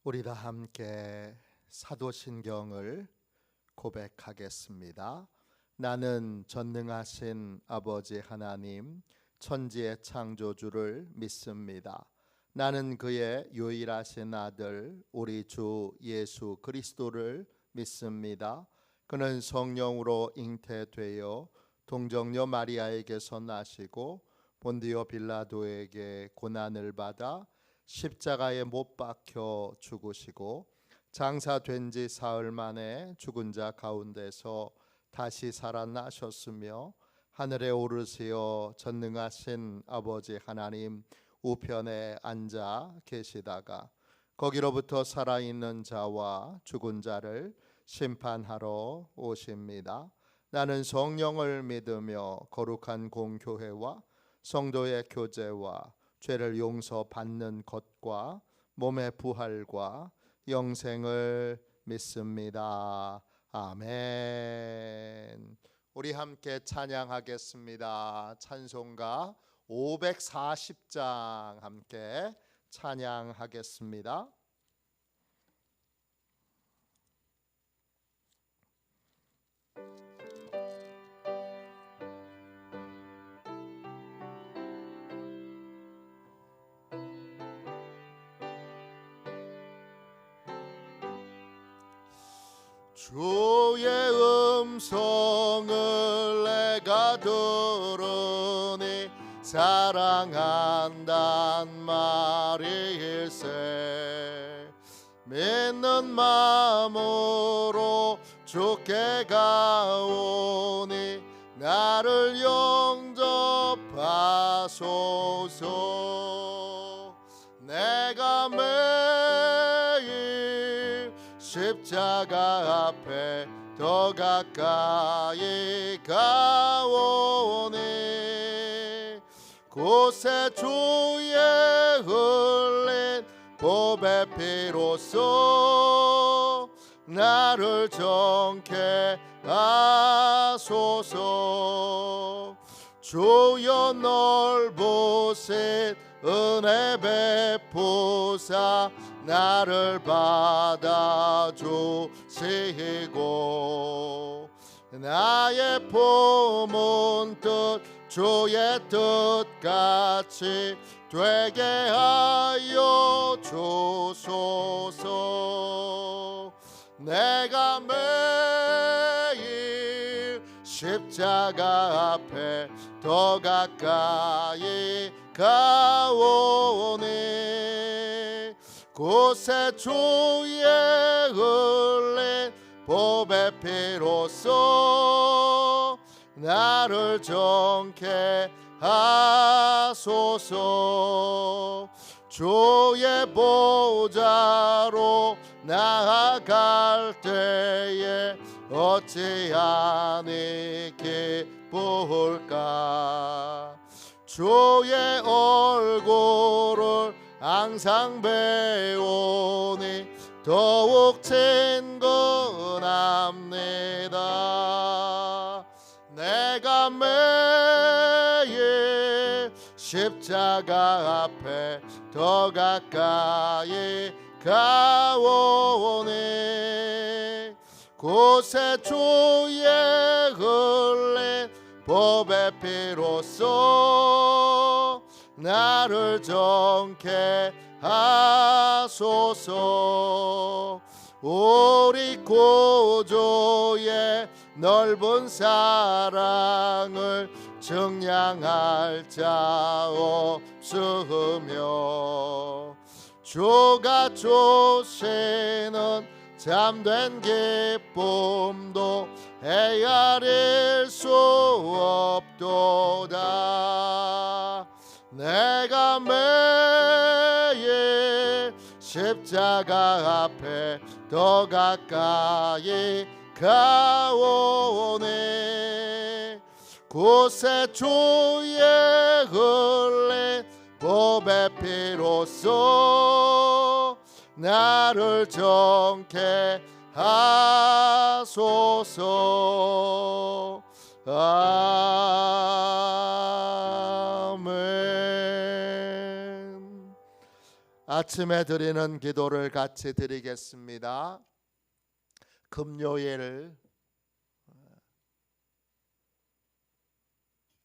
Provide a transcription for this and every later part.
우리 다 함께 사도신경을 고백하겠습니다. 나는 전능하신 아버지 하나님, 천지의 창조주를 믿습니다. 나는 그의 유일하신 아들 우리 주 예수 그리스도를 믿습니다. 그는 성령으로 잉태되어 동정녀 마리아에게서 나시고 본디오 빌라도에게 고난을 받아 십자가에 못 박혀 죽으시고 장사된 지 사흘 만에 죽은 자 가운데서 다시 살아나셨으며 하늘에 오르시어 전능하신 아버지 하나님 우편에 앉아 계시다가 거기로부터 살아있는 자와 죽은 자를 심판하러 오십니다. 나는 성령을 믿으며 거룩한 공교회와 성도의 교제와 죄를 용서받는 것과 몸의 부활과 영생을 믿습니다. 아멘. 우리 함께 찬양하겠습니다. 찬송가 540장 함께 찬양하겠습니다. 주의 음성을 내가 들으니 사랑한단 말일세. 믿는 마음으로 주께 가오니 나를 영접하소서. 내가 매일 십자가 앞에 더 가까이 가오니 곳에 주의 흘린 보배 피로써 나를 정케 하소서. 주여 넓으신 은혜 베푸사 나를 받아주시고 나의 품은 뜻 주의 뜻같이 되게 하여 주소서. 내가 매일 십자가 앞에 더 가까이 가오니 곳에 주의 흘린 보배 피로써 나를 정케 하소서. 주의 보좌로 나아갈 때에 어찌하니 기쁠까. 주의 얼굴을 항상 배우니 더욱 친근합니다. 내가 매일 십자가 앞에 더 가까이 가오니 곳에 주의 흘린 보배 피로써 나를 정케 하소서. 우리 구주의 넓은 사랑을 증량할 자 없으며 주가 주시는 참된 기쁨도 헤아릴 수 없도다. 내가 매일 십자가 앞에 더 가까이 가오니 곳에 주의 흘린 보배 피로써 나를 정케 하소서. 아멘. 아침에 드리는 기도를 같이 드리겠습니다. 금요일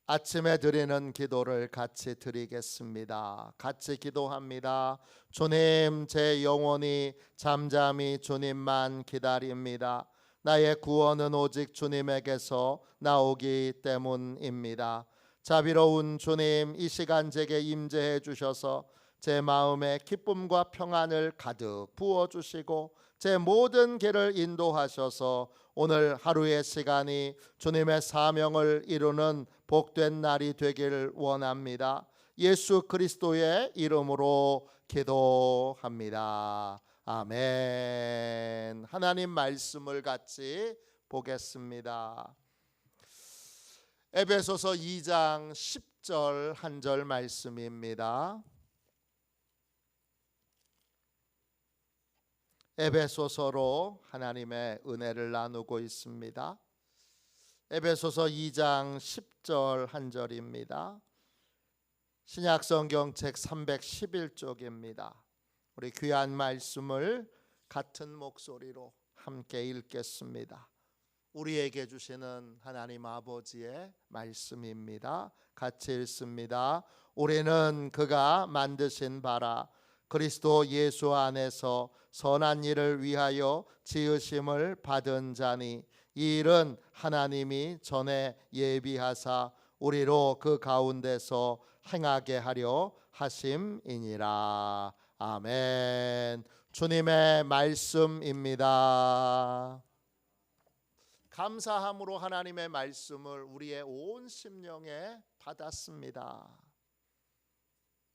아침에 드리는 기도를 같이 드리겠습니다. 같이 기도합니다. 주님, 제 영혼이 잠잠히 주님만 기다립니다. 나의 구원은 오직 주님에게서 나오기 때문입니다. 자비로운 주님, 이 시간 제게 임재해 주셔서 제 마음에 기쁨과 평안을 가득 부어주시고 제 모든 길을 인도하셔서 오늘 하루의 시간이 주님의 사명을 이루는 복된 날이 되길 원합니다. 예수 그리스도의 이름으로 기도합니다. 아멘. 하나님 말씀을 같이 보겠습니다. 에베소서 2장 10절 한 절 말씀입니다. 에베소서로 하나님의 은혜를 나누고 있습니다. 에베소서 2장 10절 한 절입니다. 신약성경책 311쪽입니다. 우리 귀한 말씀을 같은 목소리로 함께 읽겠습니다. 우리에게 주시는 하나님 아버지의 말씀입니다. 같이 읽습니다. 우리는 그가 만드신 바라 그리스도 예수 안에서 선한 일을 위하여 지으심을 받은 자니 이 일은 하나님이 전에 예비하사 우리로 그 가운데서 행하게 하려 하심이니라. 아멘. 주님의 말씀입니다. 감사함으로 하나님의 말씀을 우리의 온 심령에 받았습니다.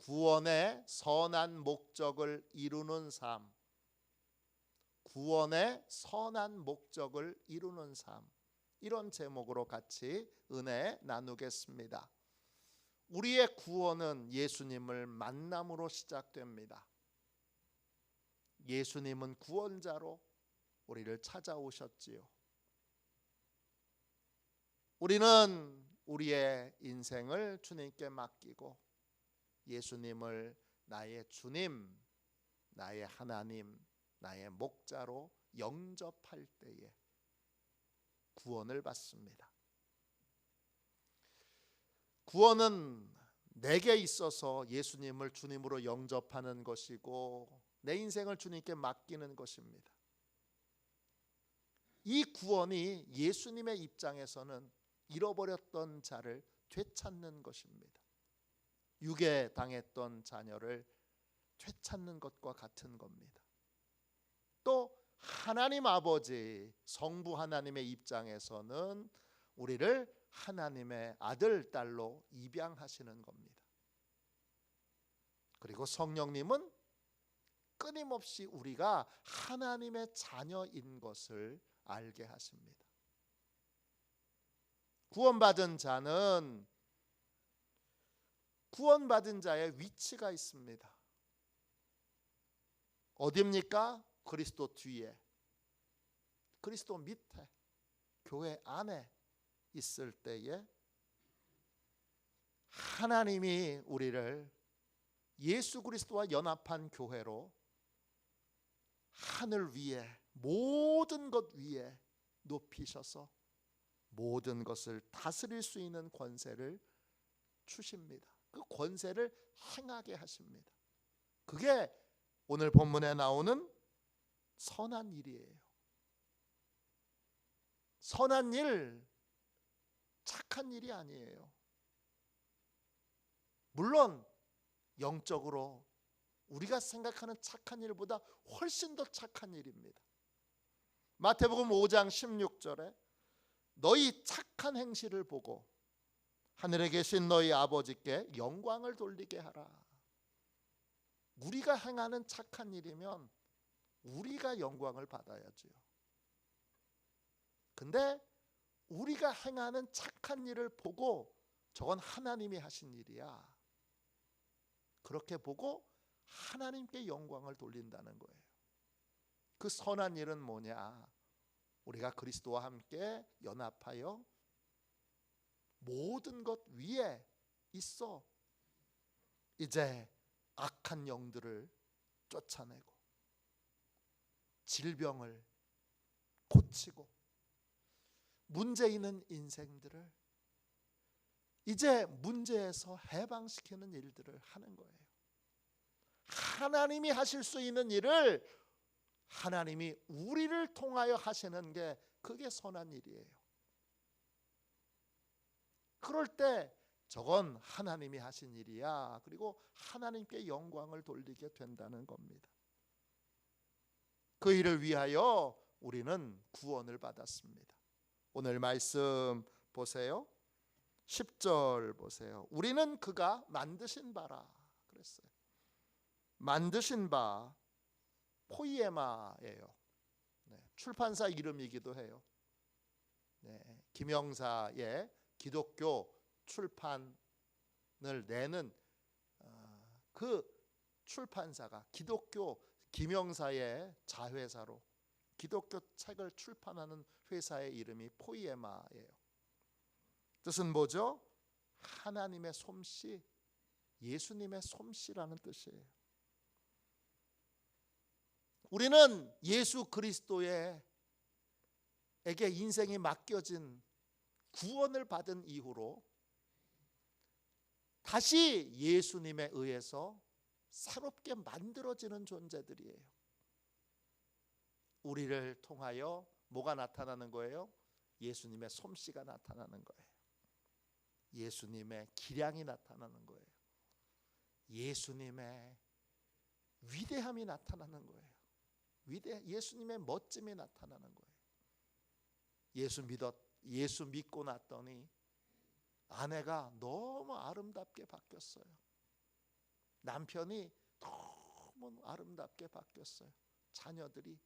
구원의 선한 목적을 이루는 삶, 구원의 선한 목적을 이루는 삶, 이런 제목으로 같이 은혜 나누겠습니다. 우리의 구원은 예수님을 만남으로 시작됩니다. 예수님은 구원자로 우리를 찾아오셨지요. 우리는 우리의 인생을 주님께 맡기고 예수님을 나의 주님, 나의 하나님, 나의 목자로 영접할 때에 구원을 받습니다. 구원은 내게 있어서 예수님을 주님으로 영접하는 것이고 내 인생을 주님께 맡기는 것입니다. 이 구원이 예수님의 입장에서는 잃어버렸던 자를 되찾는 것입니다. 유괴 당했던 자녀를 되찾는 것과 같은 겁니다. 또 하나님 아버지 성부 하나님의 입장에서는 우리를 하나님의 아들 딸로 입양하시는 겁니다. 그리고 성령님은 끊임없이 우리가 하나님의 자녀인 것을 알게 하십니다. 구원받은 자는 구원받은 자의 위치가 있습니다. 어디입니까? 그리스도 뒤에, 그리스도 밑에, 교회 안에 있을 때에 하나님이 우리를 예수 그리스도와 연합한 교회로 하늘 위에 모든 것 위에 높이셔서 모든 것을 다스릴 수 있는 권세를 주십니다. 그 권세를 행하게 하십니다. 그게 오늘 본문에 나오는 선한 일이에요. 선한 일, 착한 일이 아니에요. 물론 영적으로 우리가 생각하는 착한 일보다 훨씬 더 착한 일입니다. 마태복음 5장 16절에 너희 착한 행실을 보고 하늘에 계신 너희 아버지께 영광을 돌리게 하라. 우리가 행하는 착한 일이면 우리가 영광을 받아야지요. 근데 우리가 행하는 착한 일을 보고 저건 하나님이 하신 일이야, 그렇게 보고 하나님께 영광을 돌린다는 거예요. 그 선한 일은 뭐냐? 우리가 그리스도와 함께 연합하여 모든 것 위에 있어 이제 악한 영들을 쫓아내고 질병을 고치고 문제 있는 인생들을 이제 문제에서 해방시키는 일들을 하는 거예요. 하나님이 하실 수 있는 일을 하나님이 우리를 통하여 하시는 게 그게 선한 일이에요. 그럴 때 저건 하나님이 하신 일이야. 그리고 하나님께 영광을 돌리게 된다는 겁니다. 그 일을 위하여 우리는 구원을 받았습니다. 오늘 말씀 보세요. 10절 보세요. 우리는 그가 만드신 바라 그랬어요. 만드신 바 포이에마예요. 출판사 이름이기도 해요. 김영사의 기독교 출판을 내는 그 출판사가 기독교 김영사의 자회사로 기독교 책을 출판하는 회사의 이름이 포이에마예요. 뜻은 뭐죠? 하나님의 솜씨, 예수님의 솜씨라는 뜻이에요. 우리는 예수 그리스도에게 인생이 맡겨진 구원을 받은 이후로 다시 예수님에 의해서 새롭게 만들어지는 존재들이에요. 우리를 통하여 뭐가 나타나는 거예요? 예수님의 솜씨가 나타나는 거예요. 예수님의 기량이 나타나는 거예요. 예수님의 위대함이 나타나는 거예요. 예수님의 멋짐이 나타나는 거예요. 예수 믿고 났더니 아내가 너무 아름답게 바뀌었어요. 남편이 너무 아름답게 바뀌었어요. 자녀들이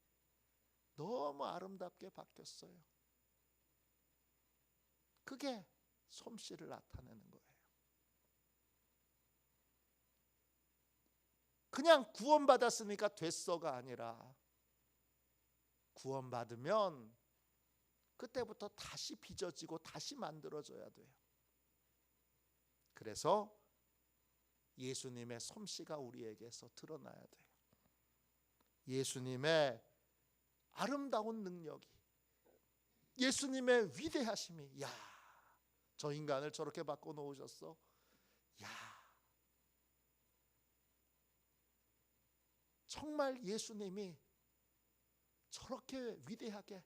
너무 아름답게 바뀌었어요. 그게 솜씨를 나타내는 거예요. 그냥 구원받았으니까 됐어가 아니라 구원받으면 그때부터 다시 빚어지고 다시 만들어져야 돼요. 그래서 예수님의 솜씨가 우리에게서 드러나야 돼요. 예수님의 아름다운 능력이, 예수님의 위대하심이, 야, 저 인간을 저렇게 바꿔놓으셨어. 야, 정말 예수님이 저렇게 위대하게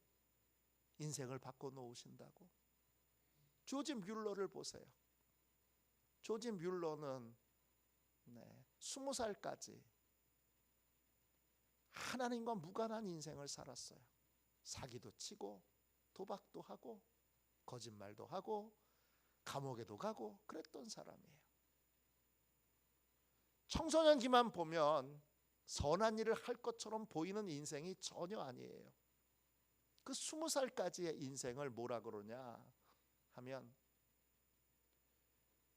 인생을 바꿔놓으신다고? 조지 뮬러를 보세요. 조지 뮬러는 20살까지 하나님과 무관한 인생을 살았어요. 사기도 치고 도박도 하고 거짓말도 하고 감옥에도 가고 그랬던 사람이에요. 청소년기만 보면 선한 일을 할 것처럼 보이는 인생이 전혀 아니에요. 그 20살까지의 인생을 뭐라 그러냐 하면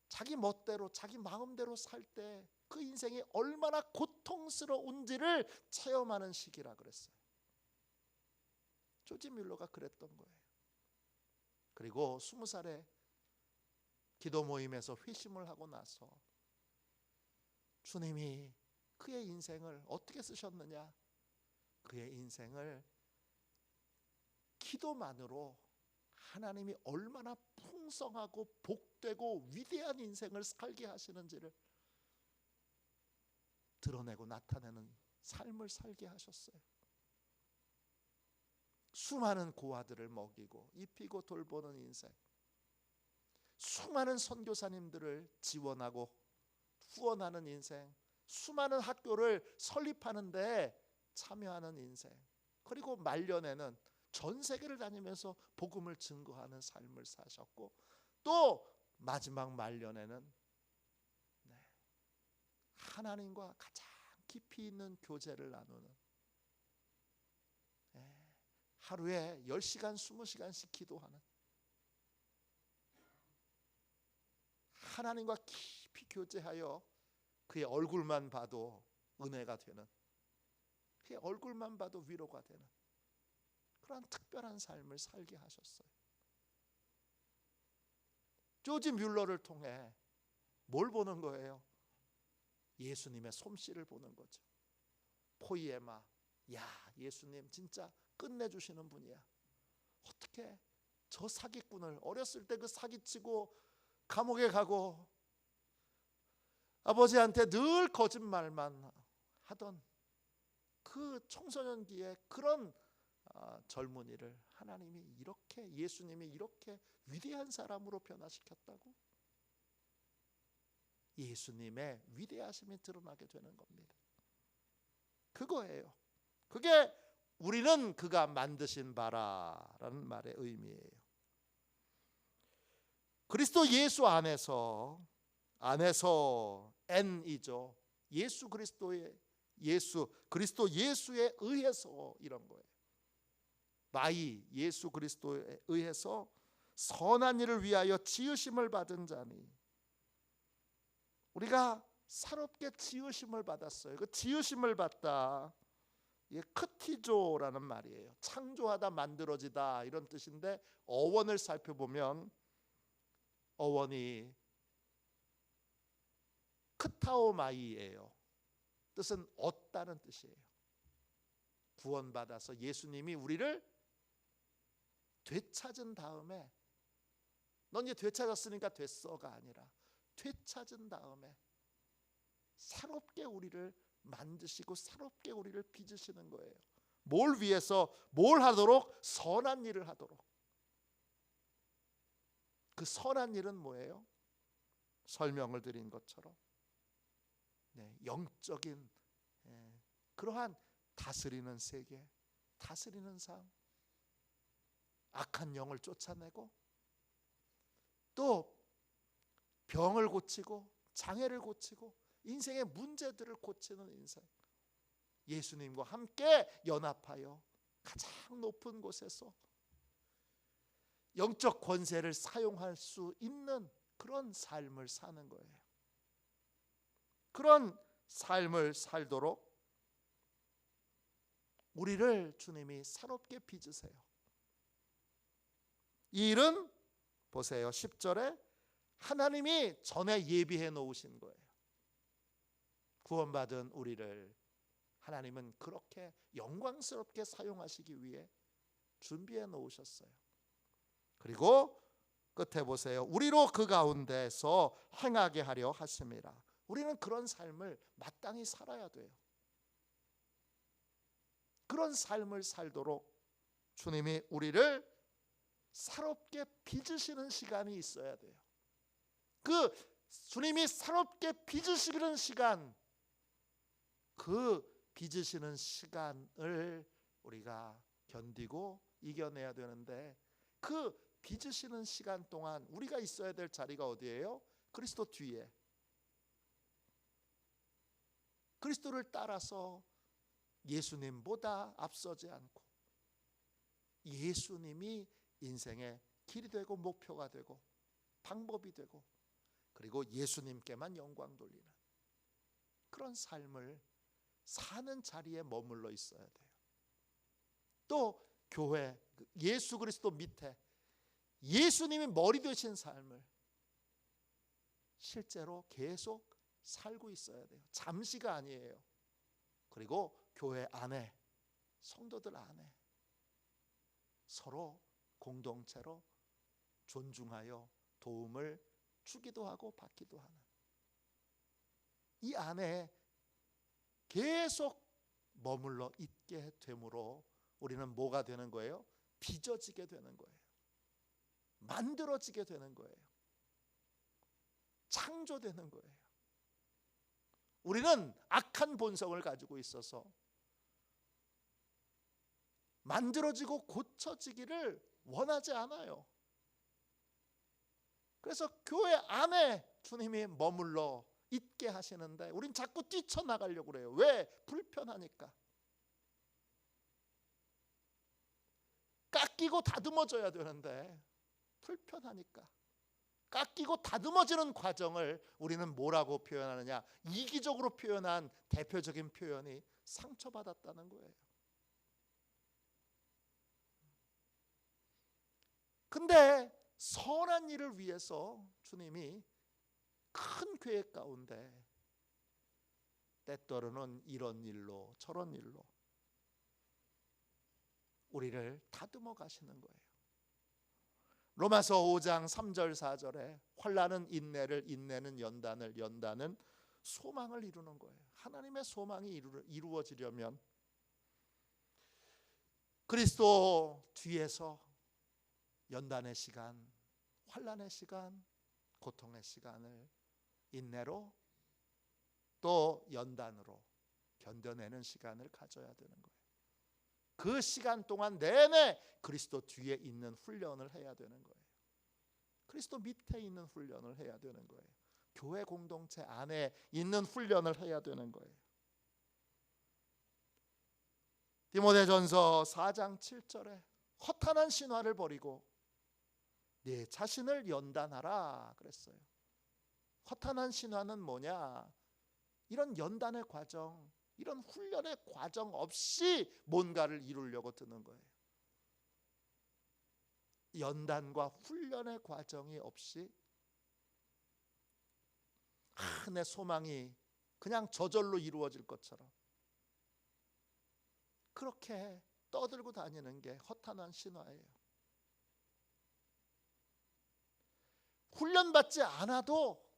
자기 멋대로 자기 마음대로 살 때 그 인생이 얼마나 고통스러운지를 체험하는 시기라 그랬어요. 조지 뮬러가 그랬던 거예요. 그리고 20살에 기도 모임에서 회심을 하고 나서 주님이 그의 인생을 어떻게 쓰셨느냐? 그의 인생을 기도만으로 하나님이 얼마나 풍성하고 복되고 위대한 인생을 살게 하시는지를 드러내고 나타내는 삶을 살게 하셨어요. 수많은 고아들을 먹이고 입히고 돌보는 인생, 수많은 선교사님들을 지원하고 후원하는 인생, 수많은 학교를 설립하는 데 참여하는 인생, 그리고 말년에는 전 세계를 다니면서 복음을 증거하는 삶을 사셨고, 또 마지막 말년에는 하나님과 가장 깊이 있는 교제를 나누는, 하루에 10시간 20시간씩 기도하는, 하나님과 깊이 교제하여 그의 얼굴만 봐도 은혜가 되는, 그의 얼굴만 봐도 위로가 되는 그런 특별한 삶을 살게 하셨어요. 조지 뮬러를 통해 뭘 보는 거예요? 예수님의 솜씨를 보는 거죠. 포이에마, 야, 예수님 진짜 끝내주시는 분이야. 어떻게 저 사기꾼을, 어렸을 때 그 사기치고 감옥에 가고 아버지한테 늘 거짓말만 하던 그 청소년기에 그런 젊은이를 하나님이 이렇게, 예수님이 이렇게 위대한 사람으로 변화시켰다고? 예수님의 위대하심이 드러나게 되는 겁니다. 그거예요. 그게 우리는 그가 만드신 바라라는 말의 의미예요. 그리스도 예수 안에서 N이죠. 예수 그리스도의, 그리스도 예수에 의해서 이런 거예요. 마이, 예수 그리스도에 의해서 선한 일을 위하여 지으심을 받은 자니, 우리가 새롭게 지으심을 받았어요. 그 지으심을 받다, 이게 크티조라는 말이에요. 창조하다, 만들어지다 이런 뜻인데, 어원을 살펴보면 어원이 크타오마이예요. 뜻은 얻다는 뜻이에요. 구원받아서 예수님이 우리를 되찾은 다음에, 넌 이제 되찾았으니까 됐어가 아니라 되찾은 다음에 새롭게 우리를 만드시고 새롭게 우리를 빚으시는 거예요. 뭘 위해서? 뭘 하도록? 선한 일을 하도록. 그 선한 일은 뭐예요? 설명을 드린 것처럼 영적인 그러한 다스리는 세계, 다스리는 삶, 악한 영을 쫓아내고 또 병을 고치고 장애를 고치고 인생의 문제들을 고치는 인생, 예수님과 함께 연합하여 가장 높은 곳에서 영적 권세를 사용할 수 있는 그런 삶을 사는 거예요. 그런 삶을 살도록 우리를 주님이 새롭게 빚으세요. 이 일은 보세요. 10절에 하나님이 전에 예비해 놓으신 거예요. 구원받은 우리를 하나님은 그렇게 영광스럽게 사용하시기 위해 준비해 놓으셨어요. 그리고 끝에 보세요. 우리로 그 가운데서 행하게 하려 하심이라. 우리는 그런 삶을 마땅히 살아야 돼요. 그런 삶을 살도록 주님이 우리를 새롭게 빚으시는 시간이 있어야 돼요. 그 주님이 새롭게 빚으시는 시간, 그 빚으시는 시간을 우리가 견디고 이겨내야 되는데, 그 빚으시는 시간 동안 우리가 있어야 될 자리가 어디예요? 그리스도 뒤에. 그리스도를 따라서 예수님보다 앞서지 않고 예수님이 인생의 길이 되고 목표가 되고 방법이 되고, 그리고 예수님께만 영광 돌리는 그런 삶을 사는 자리에 머물러 있어야 돼요. 또 교회, 예수 그리스도 밑에 예수님이 머리 되신 삶을 실제로 계속 살고 있어야 돼요. 잠시가 아니에요. 그리고 교회 안에, 성도들 안에 서로 공동체로 존중하여 도움을 주기도 하고 받기도 하는 이 안에 계속 머물러 있게 되므로 우리는 뭐가 되는 거예요? 빚어지게 되는 거예요. 만들어지게 되는 거예요. 창조되는 거예요. 우리는 악한 본성을 가지고 있어서 만들어지고 고쳐지기를 원하지 않아요. 그래서 교회 안에 주님이 머물러 있게 하시는데 우린 자꾸 뛰쳐나가려고 그래요. 왜? 불편하니까. 깎이고 다듬어져야 되는데 불편하니까. 깎이고 다듬어지는 과정을 우리는 뭐라고 표현하느냐? 이기적으로 표현한 대표적인 표현이 상처받았다는 거예요. 근데 선한 일을 위해서 주님이 큰 계획 가운데 때때로는 이런 일로 저런 일로 우리를 다듬어 가시는 거예요. 로마서 5장 3절 4절에 환난은 인내를, 인내는 연단을, 연단은 소망을 이루는 거예요. 하나님의 소망이 이루어지려면 그리스도 뒤에서 연단의 시간, 환난의 시간, 고통의 시간을 인내로 또 연단으로 견뎌내는 시간을 가져야 되는 거예요. 그 시간 동안 내내 그리스도 뒤에 있는 훈련을 해야 되는 거예요. 그리스도 밑에 있는 훈련을 해야 되는 거예요. 교회 공동체 안에 있는 훈련을 해야 되는 거예요. 디모데전서 4장 7절에 허탄한 신화를 버리고 네 자신을 연단하라 그랬어요. 허탄한 신화는 뭐냐? 이런 연단의 과정, 이런 훈련의 과정 없이 뭔가를 이루려고 드는 거예요. 연단과 훈련의 과정이 없이 내 소망이 그냥 저절로 이루어질 것처럼 그렇게 떠들고 다니는 게 허탄한 신화예요. 훈련받지 않아도,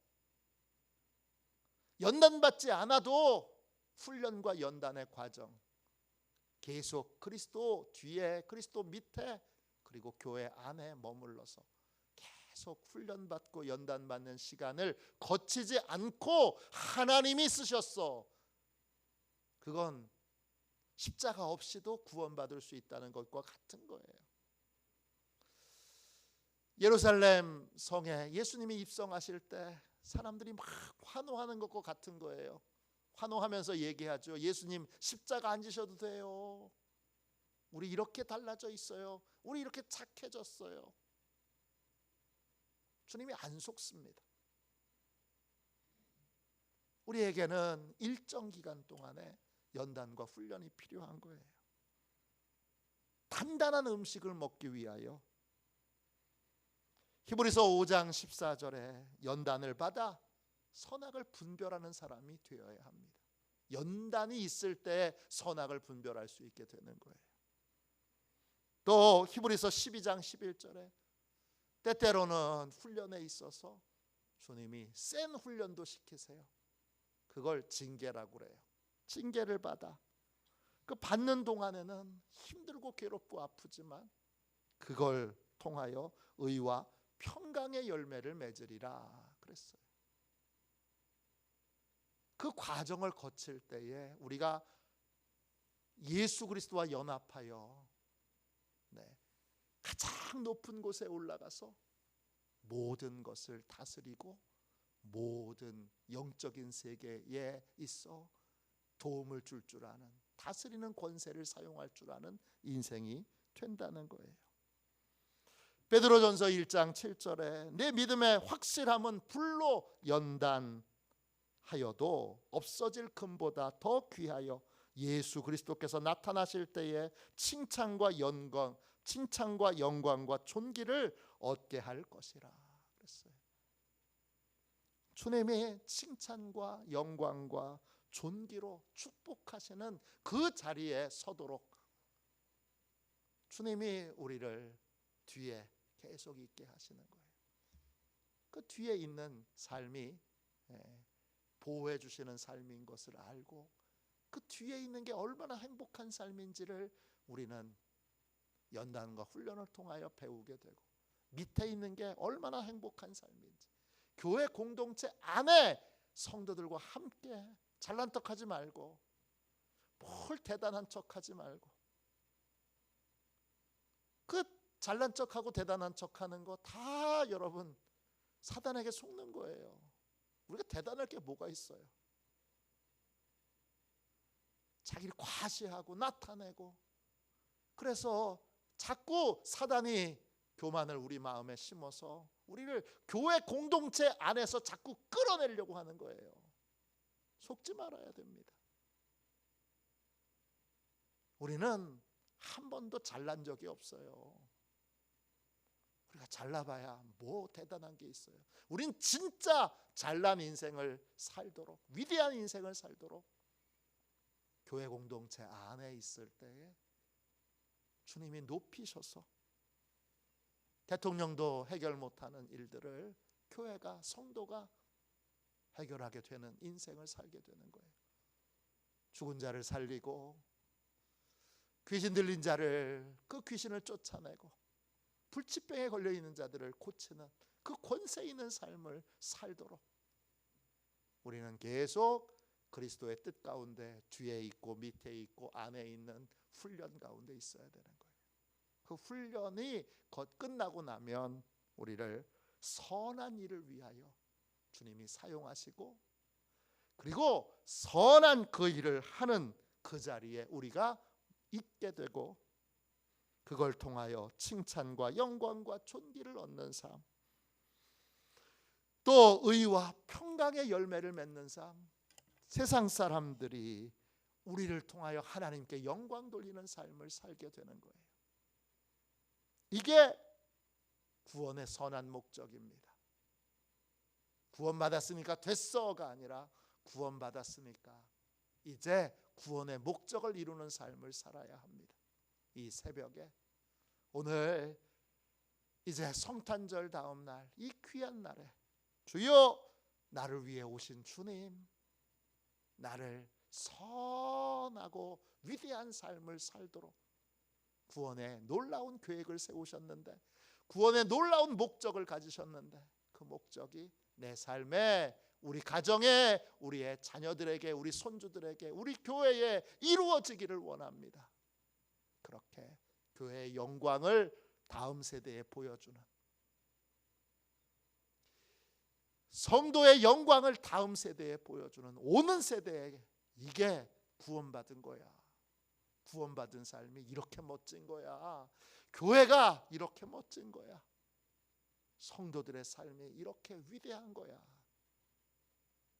연단받지 않아도 훈련과 연단의 과정 계속 그리스도 뒤에, 그리스도 밑에, 그리고 교회 안에 머물러서 계속 훈련받고 연단받는 시간을 거치지 않고 하나님이 쓰셨어. 그건 십자가 없이도 구원받을 수 있다는 것과 같은 거예요. 예루살렘 성에 예수님이 입성하실 때 사람들이 막 환호하는 것과 같은 거예요. 환호하면서 얘기하죠. 예수님 십자가 안 지셔도 돼요. 우리 이렇게 달라져 있어요. 우리 이렇게 착해졌어요. 주님이 안 속습니다. 우리에게는 일정 기간 동안에 연단과 훈련이 필요한 거예요. 단단한 음식을 먹기 위하여 히브리서 5장 14절에 연단을 받아 선악을 분별하는 사람이 되어야 합니다. 연단이 있을 때 선악을 분별할 수 있게 되는 거예요. 또 히브리서 12장 11절에 때때로는 훈련에 있어서 주님이 센 훈련도 시키세요. 그걸 징계라고 그래요. 징계를 받아 그 받는 동안에는 힘들고 괴롭고 아프지만 그걸 통하여 의와 평강의 열매를 맺으리라 그랬어요. 그 과정을 거칠 때에 우리가 예수 그리스도와 연합하여 가장 높은 곳에 올라가서 모든 것을 다스리고 모든 영적인 세계에 있어 도움을 줄 줄 아는, 다스리는 권세를 사용할 줄 아는 인생이 된다는 거예요. 베드로전서 1장 7절에 내 믿음의 확실함은 불로 연단하여도 없어질 금보다 더 귀하여 예수 그리스도께서 나타나실 때에 칭찬과 영광과 존귀를 얻게 할 것이라 그랬어요. 주님의 칭찬과 영광과 존귀로 축복하시는 그 자리에 서도록 주님이 우리를 뒤에 계속 있게 하시는 거예요. 그 뒤에 있는 삶이 보호해 주시는 삶인 것을 알고 그 뒤에 있는 게 얼마나 행복한 삶인지를 우리는 연단과 훈련을 통하여 배우게 되고 밑에 있는 게 얼마나 행복한 삶인지 교회 공동체 안에 성도들과 함께 잘난 척하지 말고 뭘 대단한 척하지 말고 그 잘난 척하고 대단한 척하는 거 다 여러분 사단에게 속는 거예요. 우리가 대단할 게 뭐가 있어요? 자기를 과시하고 나타내고 그래서 자꾸 사단이 교만을 우리 마음에 심어서 우리를 교회 공동체 안에서 자꾸 끌어내려고 하는 거예요. 속지 말아야 됩니다. 우리는 한 번도 잘난 적이 없어요. 우리가 잘나봐야 뭐 대단한 게 있어요. 우린 진짜 잘난 인생을 살도록, 위대한 인생을 살도록 교회 공동체 안에 있을 때에 주님이 높이셔서 대통령도 해결 못하는 일들을 교회가, 성도가 해결하게 되는 인생을 살게 되는 거예요. 죽은 자를 살리고 귀신 들린 자를, 그 귀신을 쫓아내고 불치병에 걸려있는 자들을 고치는 그 권세 있는 삶을 살도록 우리는 계속 그리스도의 뜻 가운데 뒤에 있고 밑에 있고 안에 있는 훈련 가운데 있어야 되는 거예요. 그 훈련이 곧 끝나고 나면 우리를 선한 일을 위하여 주님이 사용하시고, 그리고 선한 그 일을 하는 그 자리에 우리가 있게 되고, 그걸 통하여 칭찬과 영광과 존귀를 얻는 삶, 또 의와 평강의 열매를 맺는 삶, 세상 사람들이 우리를 통하여 하나님께 영광 돌리는 삶을 살게 되는 거예요. 이게 구원의 선한 목적입니다. 구원받았으니까 됐어가 아니라 구원받았으니까 이제 구원의 목적을 이루는 삶을 살아야 합니다. 이 새벽에, 오늘 이제 성탄절 다음 날, 이 귀한 날에 주여, 나를 위해 오신 주님, 나를 선하고 위대한 삶을 살도록 구원의 놀라운 계획을 세우셨는데, 구원의 놀라운 목적을 가지셨는데, 그 목적이 내 삶에, 우리 가정에, 우리의 자녀들에게, 우리 손주들에게, 우리 교회에 이루어지기를 원합니다. 그렇게 교회의 영광을 다음 세대에 보여주는, 성도의 영광을 다음 세대에 보여주는, 오는 세대에 이게 구원받은 거야. 구원받은 삶이 이렇게 멋진 거야. 교회가 이렇게 멋진 거야. 성도들의 삶이 이렇게 위대한 거야.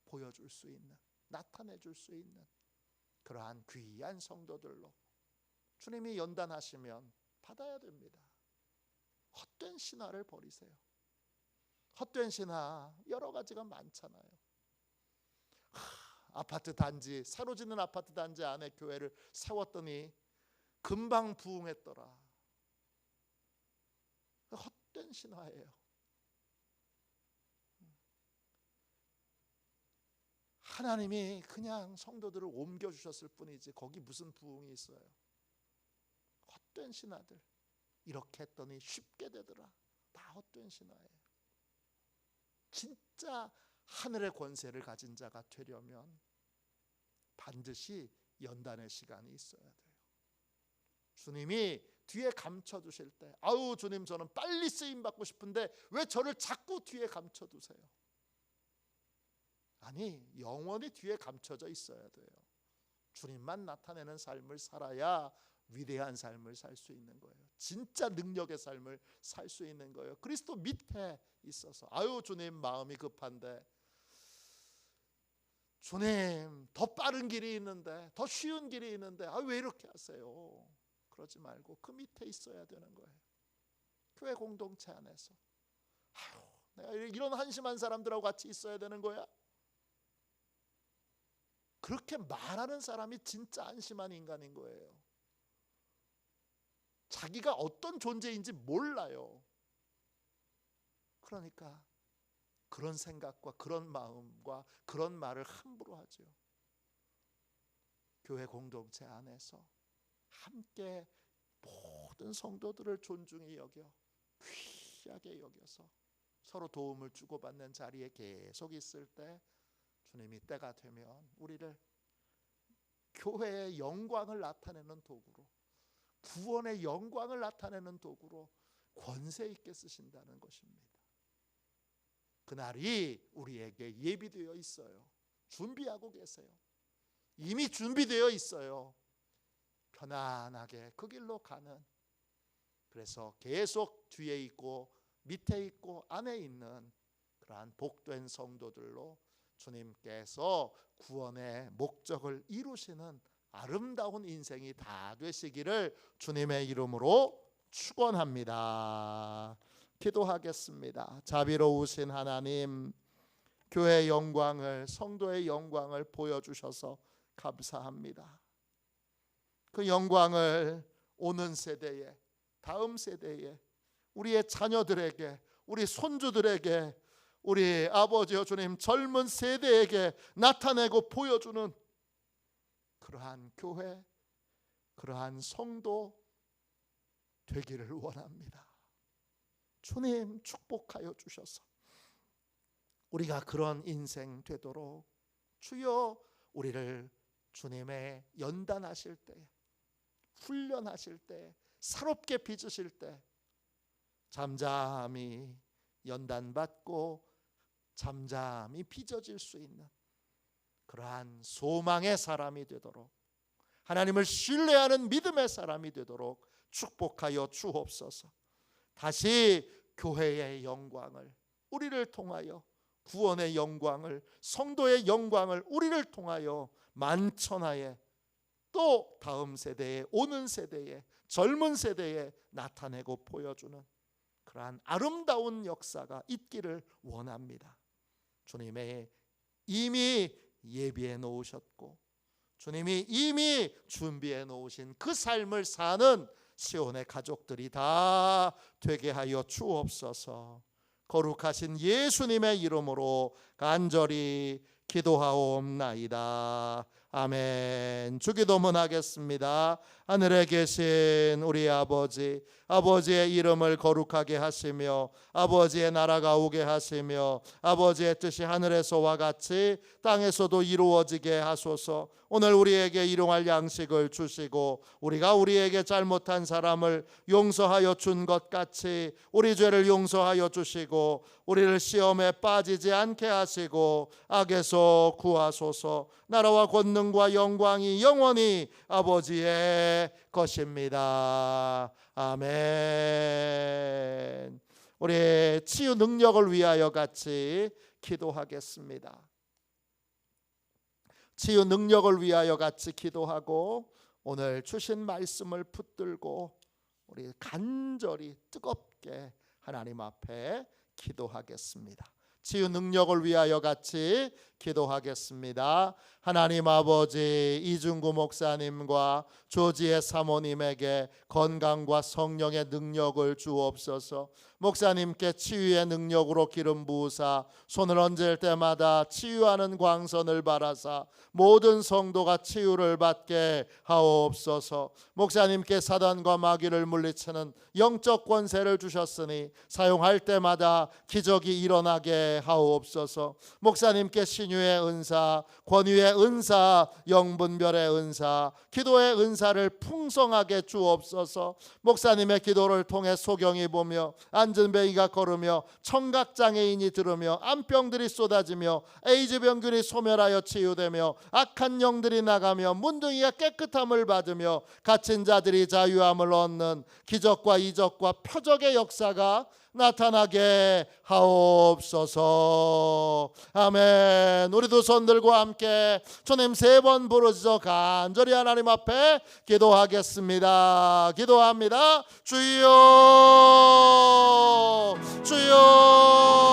보여줄 수 있는, 나타내줄 수 있는 그러한 귀한 성도들로 주님이 연단하시면 받아야 됩니다. 헛된 신화를 버리세요. 헛된 신화 여러 가지가 많잖아요. 아파트 단지, 새로 짓는 아파트 단지 안에 교회를 세웠더니 금방 부흥했더라. 헛된 신화예요. 하나님이 그냥 성도들을 옮겨주셨을 뿐이지 거기 무슨 부흥이 있어요. 헛된 신화들. 이렇게 했더니 쉽게 되더라. 다 헛된 신화예요. 진짜 하늘의 권세를 가진 자가 되려면 반드시 연단의 시간이 있어야 돼요. 주님이 뒤에 감춰두실 때, 아우 주님, 저는 빨리 쓰임받고 싶은데 왜 저를 자꾸 뒤에 감춰두세요? 아니, 영원히 뒤에 감춰져 있어야 돼요. 주님만 나타내는 삶을 살아야 위대한 삶을 살 수 있는 거예요. 진짜 능력의 삶을 살 수 있는 거예요. 그리스도 밑에 있어서, 아유 주님 마음이 급한데, 주님 더 빠른 길이 있는데, 더 쉬운 길이 있는데 왜 이렇게 하세요? 그러지 말고 그 밑에 있어야 되는 거예요. 교회 공동체 안에서, 내가 이런 한심한 사람들하고 같이 있어야 되는 거야? 그렇게 말하는 사람이 진짜 한심한 인간인 거예요. 자기가 어떤 존재인지 몰라요. 그러니까 그런 생각과 그런 마음과 그런 말을 함부로 하죠. 교회 공동체 안에서 함께 모든 성도들을 존중히 여겨, 귀하게 여겨서 서로 도움을 주고받는 자리에 계속 있을 때, 주님이 때가 되면 우리를 교회의 영광을 나타내는 도구로, 구원의 영광을 나타내는 도구로 권세 있게 쓰신다는 것입니다. 그날이 우리에게 예비되어 있어요. 준비하고 계세요. 이미 준비되어 있어요. 편안하게 그 길로 가는, 그래서 계속 뒤에 있고 밑에 있고 안에 있는 그러한 복된 성도들로 주님께서 구원의 목적을 이루시는 아름다운 인생이 다 되시기를 주님의 이름으로 축원합니다. 기도하겠습니다. 자비로우신 하나님, 교회의 영광을, 성도의 영광을 보여주셔서 감사합니다. 그 영광을 오는 세대에, 다음 세대에, 우리의 자녀들에게, 우리 손주들에게, 우리 아버지여 주님 젊은 세대에게 나타내고 보여주는 그러한 교회, 그러한 성도 되기를 원합니다. 주님 축복하여 주셔서 우리가 그런 인생 되도록 주여 우리를 주님의 연단하실 때, 훈련하실 때, 새롭게 빚으실 때 잠잠히 연단받고 잠잠히 빚어질 수 있는 그러한 소망의 사람이 되도록, 하나님을 신뢰하는 믿음의 사람이 되도록 축복하여 주옵소서. 다시 교회의 영광을 우리를 통하여, 구원의 영광을, 성도의 영광을 우리를 통하여 만천하에, 또 다음 세대에, 오는 세대에, 젊은 세대에 나타내고 보여주는 그러한 아름다운 역사가 있기를 원합니다. 주님의 이미 예비해 놓으셨고 주님이 이미 준비해 놓으신 그 삶을 사는 시온의 가족들이 다 되게 하여 주옵소서. 거룩하신 예수님의 이름으로 간절히 기도하옵나이다. 아멘. 주기도문 하겠습니다. 하늘에 계신 우리 아버지, 아버지의 이름을 거룩하게 하시며 아버지의 나라가 오게 하시며 아버지의 뜻이 하늘에서와 같이 땅에서도 이루어지게 하소서. 오늘 우리에게 일용할 양식을 주시고 우리가 우리에게 잘못한 사람을 용서하여 준 것 같이 우리 죄를 용서하여 주시고 우리를 시험에 빠지지 않게 하시고 악에서 구하소서. 나라와 권능과 영광이 영원히 아버지의 것입니다. 아멘. 우리 치유 능력을 위하여 같이 기도하겠습니다. 치유 능력을 위하여 같이 기도하고 오늘 주신 말씀을 붙들고 우리 간절히 뜨겁게 하나님 앞에 기도하겠습니다. 치유 능력을 위하여 같이 기도하겠습니다. 하나님 아버지, 이중구 목사님과 조지의 사모님에게 건강과 성령의 능력을 주옵소서. 목사님께 치유의 능력으로 기름 부으사 손을 얹을 때마다 치유하는 광선을 바라사 모든 성도가 치유를 받게 하옵소서. 목사님께 사단과 마귀를 물리치는 영적 권세를 주셨으니 사용할 때마다 기적이 일어나게 하옵소서. 목사님께 신유의 은사, 권위의 은사, 영분별의 은사, 기도의 은사를 풍성하게 주옵소서. 목사님의 기도를 통해 소경이 보며 앉은 뱅이가 걸으며 청각장애인이 들으며 암병들이 쏟아지며 에이즈 병균이 소멸하여 치유되며 악한 영들이 나가며 문둥이가 깨끗함을 받으며 갇힌 자들이 자유함을 얻는 기적과 이적과 표적의 역사가 나타나게 하옵소서. 아멘. 우리도 손 들고 함께 주님 3번 부르짖어 간절히 하나님 앞에 기도하겠습니다. 기도합니다. 주여, 주여.